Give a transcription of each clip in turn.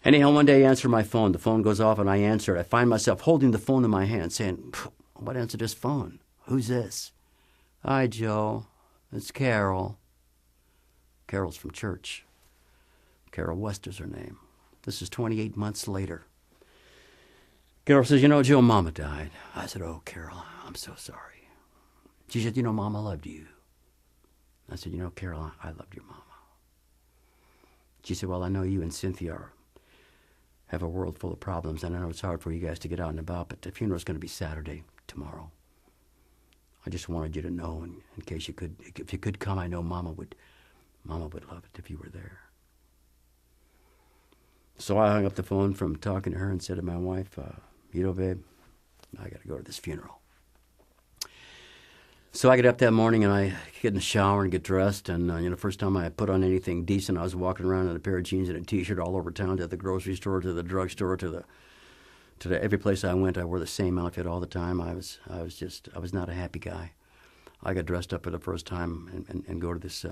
Anyhow, one day I answer my phone. The phone goes off and I answer it. I find myself holding the phone in my hand saying, what answered this phone? Who's this? Hi, Joe. It's Carol. Carol's from church. Carol West is her name. This is 28 months later. Carol says, Joe, Mama died. I said, oh, Carol, I'm so sorry. She said, Mama loved you. I said, Carol, I loved your Mama. She said, well, I know you and Cynthia have a world full of problems, and I know it's hard for you guys to get out and about, but the funeral's going to be Saturday, tomorrow. I just wanted you to know, in case if you could come, I know Mama would love it if you were there. So I hung up the phone from talking to her and said to my wife, babe, I got to go to this funeral. So I get up that morning and I get in the shower and get dressed. And, first time I put on anything decent, I was walking around in a pair of jeans and a T-shirt all over town, to the grocery store, to the drugstore, to every place I went. I wore the same outfit all the time. I was not a happy guy. I got dressed up for the first time and go to this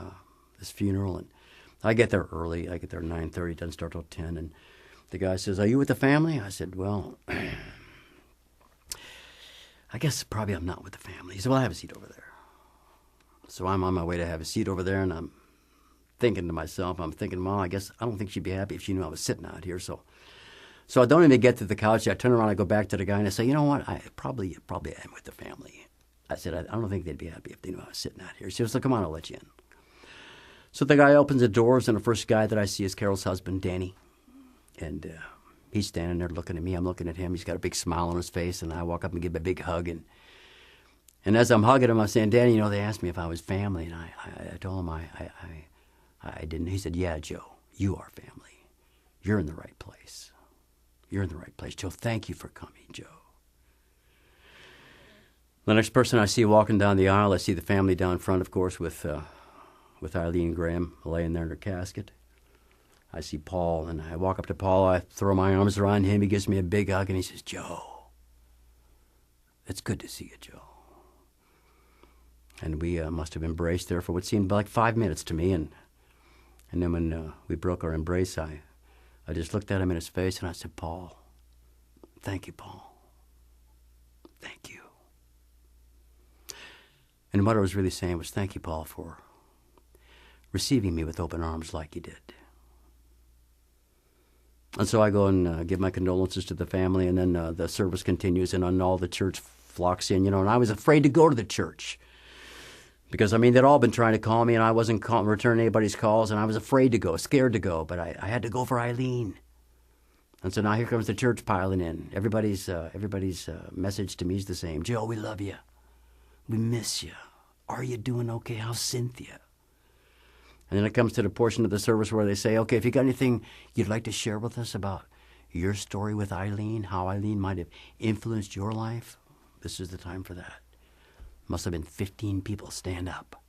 funeral. And I get there early. I get there at 9:30. It doesn't start till 10. And the guy says, are you with the family? I said, well, I guess probably I'm not with the family. He said, well, I have a seat over there. So I'm on my way to have a seat over there, and I'm thinking to myself, well, I guess I don't think she'd be happy if she knew I was sitting out here. So I don't even get to the couch. I turn around, I go back to the guy, and I say, you know what, I probably am with the family. I said, I don't think they'd be happy if they knew I was sitting out here. She said, come on, I'll let you in. So the guy opens the doors, and the first guy that I see is Carol's husband, Danny. And he's standing there looking at me. I'm looking at him. He's got a big smile on his face, and I walk up and give him a big hug. And as I'm hugging him, I'm saying, Danny, they asked me if I was family, and I told him I didn't. He said, yeah, Joe, you are family. You're in the right place. You're in the right place. Joe, thank you for coming, Joe. The next person I see walking down the aisle, I see the family down front, of course, with Eileen Graham laying there in her casket. I see Paul, and I walk up to Paul. I throw my arms around him. He gives me a big hug, and he says, Joe, it's good to see you, Joe. And we must have embraced there for what seemed like 5 minutes to me. And then when we broke our embrace, I just looked at him in his face, and I said, Paul, thank you, Paul. Thank you. And what I was really saying was, thank you, Paul, for receiving me with open arms like you did. And so I go and give my condolences to the family, and then the service continues, and all the church flocks in, and I was afraid to go to the church because, they'd all been trying to call me, and I wasn't returning anybody's calls, and I was afraid to go, scared to go, but I had to go for Eileen. And so now here comes the church piling in. Everybody's message to me is the same. Joe, we love you. We miss you. Are you doing okay? How's Cynthia? And then it comes to the portion of the service where they say, okay, if you got anything you'd like to share with us about your story with Eileen, how Eileen might have influenced your life, this is the time for that. Must have been 15 people stand up.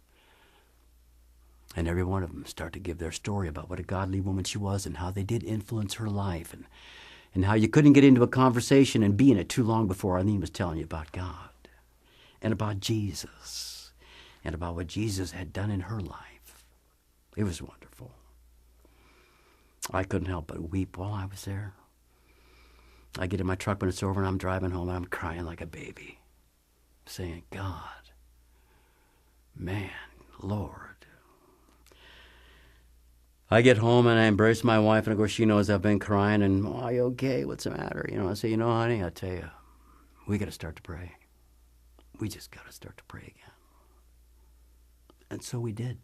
And every one of them start to give their story about what a godly woman she was and how they did influence her life, and how you couldn't get into a conversation and be in it too long before Eileen was telling you about God and about Jesus and about what Jesus had done in her life. It was wonderful. I couldn't help but weep while I was there. I get in my truck when it's over and I'm driving home and I'm crying like a baby, saying, God, man, Lord. I get home and I embrace my wife, and of course she knows I've been crying, and, are you okay? What's the matter? I say, honey, I tell you, we got to start to pray. We just got to start to pray again. And so we did.